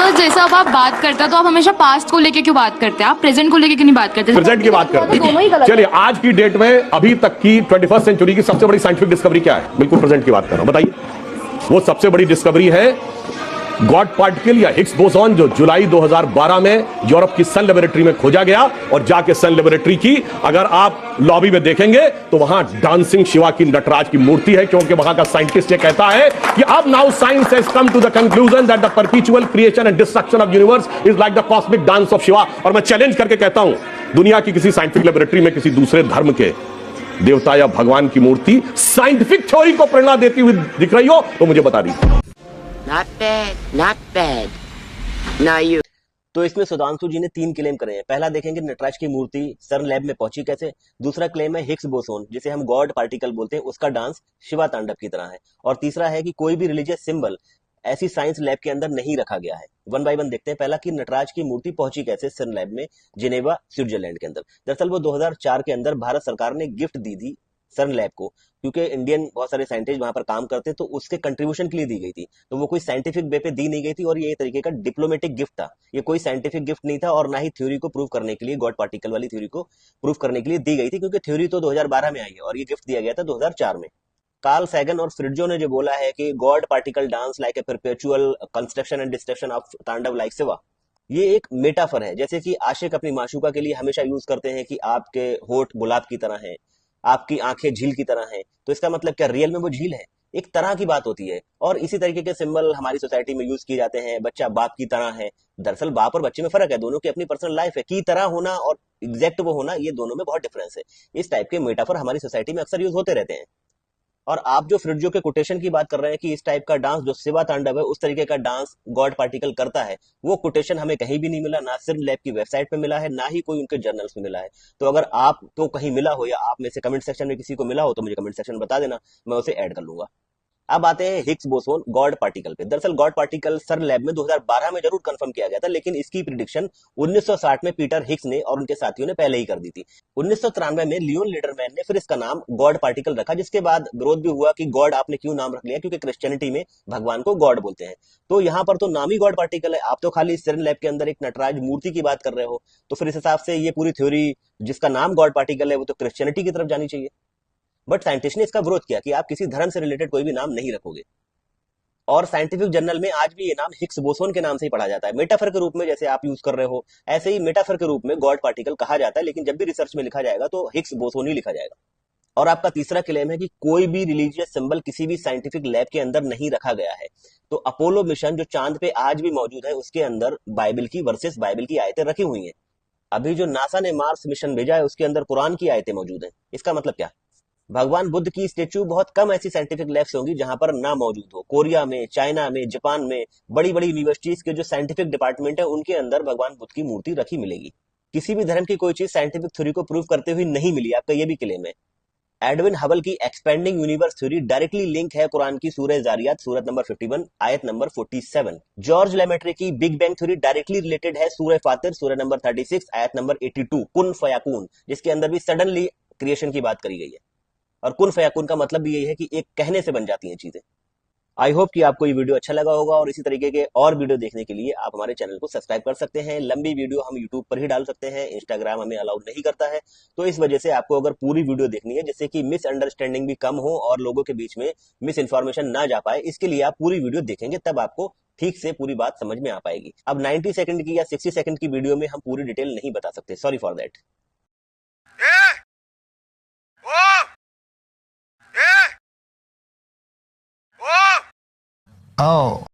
तो जैसा अब आप बात करते हैं तो आप हमेशा पास्ट को लेके क्यों बात करते हैं, आप प्रेजेंट को लेके क्यों नहीं बात करते? प्रेजेंट की बात करते हैं। चलिए, आज की डेट में अभी तक की 21st सेंचुरी की सबसे बड़ी साइंटिफिक डिस्कवरी क्या है? बिल्कुल प्रेजेंट की बात कर रहा हूं, बताइए। वो सबसे बड़ी डिस्कवरी है गॉड पार्टिकल या हिग्स बोसॉन, जो जुलाई 2012 में यूरोप की सन लेबोरेटरी में खोजा गया। और जाके सन लेबोरेटरी की अगर आप लॉबी में देखेंगे तो वहां डांसिंग शिवा की नटराज की मूर्ति है, क्योंकि वहां का साइंटिस्ट ये कहता है कि अब now science has come to the conclusion that the perpetual creation and destruction of universe is like the cosmic dance of Shiva. और मैं चैलेंज करके कहता हूं, दुनिया की किसी साइंटिफिक लेबोरेटरी में किसी दूसरे धर्म के देवता या भगवान की मूर्ति साइंटिफिक थ्योरी को प्रेरणा देती हुई दिख रही हो तो मुझे बता दीजिए। Not bad, not bad. Now you. तो इसमें सुधांशु जी ने 3 क्लेम करे हैं। पहला देखेंगे नटराज की मूर्ति सर्न लैब में पहुंची कैसे। दूसरा क्लेम है हिग्स बोसोन, जिसे हम गॉड पार्टिकल बोलते हैं, उसका डांस शिवा तांडव की तरह है। और तीसरा है कि कोई भी रिलीजियस सिंबल ऐसी साइंस लैब के अंदर नहीं रखा गया है। वन बाय वन देखते हैं। पहला कि नटराज की मूर्ति पहुंची कैसे सर्न लैब में जिनेवा स्विट्जरलैंड के अंदर। दरअसल वो 2004 के अंदर भारत सरकार ने गिफ्ट दी थी सर्न लैब को, क्योंकि इंडियन बहुत सारे साइंटिस्ट वहां पर काम करते हैं, तो उसके कंट्रीब्यूशन के लिए दी गई थी। तो वो कोई साइंटिफिक वे पे दी नहीं गई थी और ये एक तरीके का डिप्लोमेटिक गिफ्ट था। ये कोई साइंटिफिक गिफ्ट नहीं था और ना ही थ्योरी को प्रूव करने के लिए, गॉड पार्टिकल वाली थ्योरी को प्रूव करने के लिए दी गई थी, क्योंकि थ्योरी तो 2012 में आई है और ये गिफ्ट दिया गया था 2004 में। कार्ल सैगन और फ्रिट्जो ने जो बोला है कि God particle dance like a perpetual construction and destruction of तांडव लाइक शिवा, ये एक मेटाफर है। जैसे कि आशिक अपनी माशूका के लिए हमेशा यूज करते हैं कि आपके होठ गुलाब की तरह हैं, आपकी आंखें झील की तरह हैं, तो इसका मतलब क्या रियल में वो झील है? एक तरह की बात होती है। और इसी तरीके के सिंबल हमारी सोसाइटी में यूज किए जाते हैं। बच्चा बाप की तरह है, दरअसल बाप और बच्चे में फर्क है, दोनों की अपनी पर्सनल लाइफ है। की तरह होना और एग्जैक्ट वो होना, ये दोनों में बहुत डिफरेंस है। इस टाइप के मेटाफर हमारी सोसाइटी में अक्सर यूज होते रहते हैं। और आप जो फ्रिट्जो के कोटेशन की बात कर रहे हैं कि इस टाइप का डांस जो शिवा तांडव है उस तरीके का डांस गॉड पार्टिकल करता है, वो कोटेशन हमें कहीं भी नहीं मिला, ना सिर्फ लैब की वेबसाइट पे मिला है, ना ही कोई उनके जर्नल्स में मिला है। तो अगर आपको कहीं मिला हो या आप में से कमेंट सेक्शन में किसी को मिला हो तो मुझे कमेंट सेक्शन में बता देना, मैं उसे ऐड कर लूंगा। अब आते हैं हिग्स बोसोन गॉड पार्टिकल पे। दरअसल गॉड पार्टिकल सर्न लैब में 2012 में जरूर कंफर्म किया गया था, लेकिन इसकी प्रिडिक्शन 1960 में पीटर हिग्स ने और उनके साथियों ने पहले ही कर दी थी। 1993 में लियोन लीडरमैन ने फिर इसका नाम गॉड पार्टिकल रखा, जिसके बाद विरोध भी हुआ कि गॉड आपने क्यों नाम रख लिया, क्योंकि क्रिश्चियनिटी में भगवान को गॉड बोलते हैं। तो यहाँ पर तो नाम ही गॉड पार्टिकल है, आप तो खाली सर्न लैब के अंदर एक नटराज मूर्ति की बात कर रहे हो। तो फिर इस हिसाब से ये पूरी थ्योरी जिसका नाम गॉड पार्टिकल है वो तो क्रिश्चियनिटी की तरफ जानी चाहिए। बट साइंटिस्ट ने इसका विरोध किया कि आप किसी धर्म से रिलेटेड कोई भी नाम नहीं रखोगे। और साइंटिफिक जर्नल में आज भी ये नाम हिग्स बोसोन के नाम से ही पढ़ा जाता है, मेटाफर के रूप में। जैसे आप यूज कर रहे हो, ऐसे ही मेटाफर के रूप में गॉड पार्टिकल कहा जाता है, लेकिन जब भी रिसर्च में लिखा जाएगा तो हिग्स बोसोन ही लिखा जाएगा। और आपका तीसरा क्लेम है कि कोई भी रिलीजियस सिंबल किसी भी साइंटिफिक लैब के अंदर नहीं रखा गया है। तो अपोलो मिशन जो चांद पे आज भी मौजूद है, उसके अंदर बाइबल की वर्सेस बाइबल की आयतें रखी हुई हैं। अभी जो नासा ने मार्स मिशन भेजा है उसके अंदर कुरान की आयतें मौजूद हैं। इसका मतलब क्या? भगवान बुद्ध की स्टेच्यू बहुत कम ऐसी साइंटिफिक लैब्स होंगी जहां पर ना मौजूद हो। कोरिया में, चाइना में, जापान में बड़ी बड़ी यूनिवर्सिटीज के जो साइंटिफिक डिपार्टमेंट है उनके अंदर भगवान बुद्ध की मूर्ति रखी मिलेगी। किसी भी धर्म की कोई चीज साइंटिफिक थ्योरी को प्रूव करते हुए नहीं मिली, आपका ये भी क्लेम है। एडविन हबल की expanding universe theory directly link है कुरान की सूरह जारियात सूरत नंबर 51 आयत नंबर 47। जॉर्ज लेमेट्री की big bang theory directly related है सूरह फातिर सूरह नंबर 36 आयत नंबर 82 कुन फयाकुन, जिसके अंदर भी सडनली क्रिएशन की बात करी गई है। और कुन फयाकुन का मतलब भी यही है कि एक कहने से बन जाती हैं चीजें। आई होप कि आपको ये वीडियो अच्छा लगा होगा और इसी तरीके के और वीडियो देखने के लिए आप हमारे चैनल को सब्सक्राइब कर सकते हैं। लंबी वीडियो हम यूट्यूब पर ही डाल सकते हैं, इंस्टाग्राम हमें अलाउड नहीं करता है। तो इस वजह से आपको अगर पूरी वीडियो देखनी है जिससे कि मिसअंडरस्टैंडिंग भी कम हो और लोगों के बीच में मिस इन्फॉर्मेशन ना जा पाए, इसके लिए आप पूरी वीडियो देखेंगे, तब आपको ठीक से पूरी बात समझ में आ पाएगी। अब 90 सेकंड की या 60 सेकंड की वीडियो में हम पूरी डिटेल नहीं बता सकते, सॉरी फॉर दैट। Oh.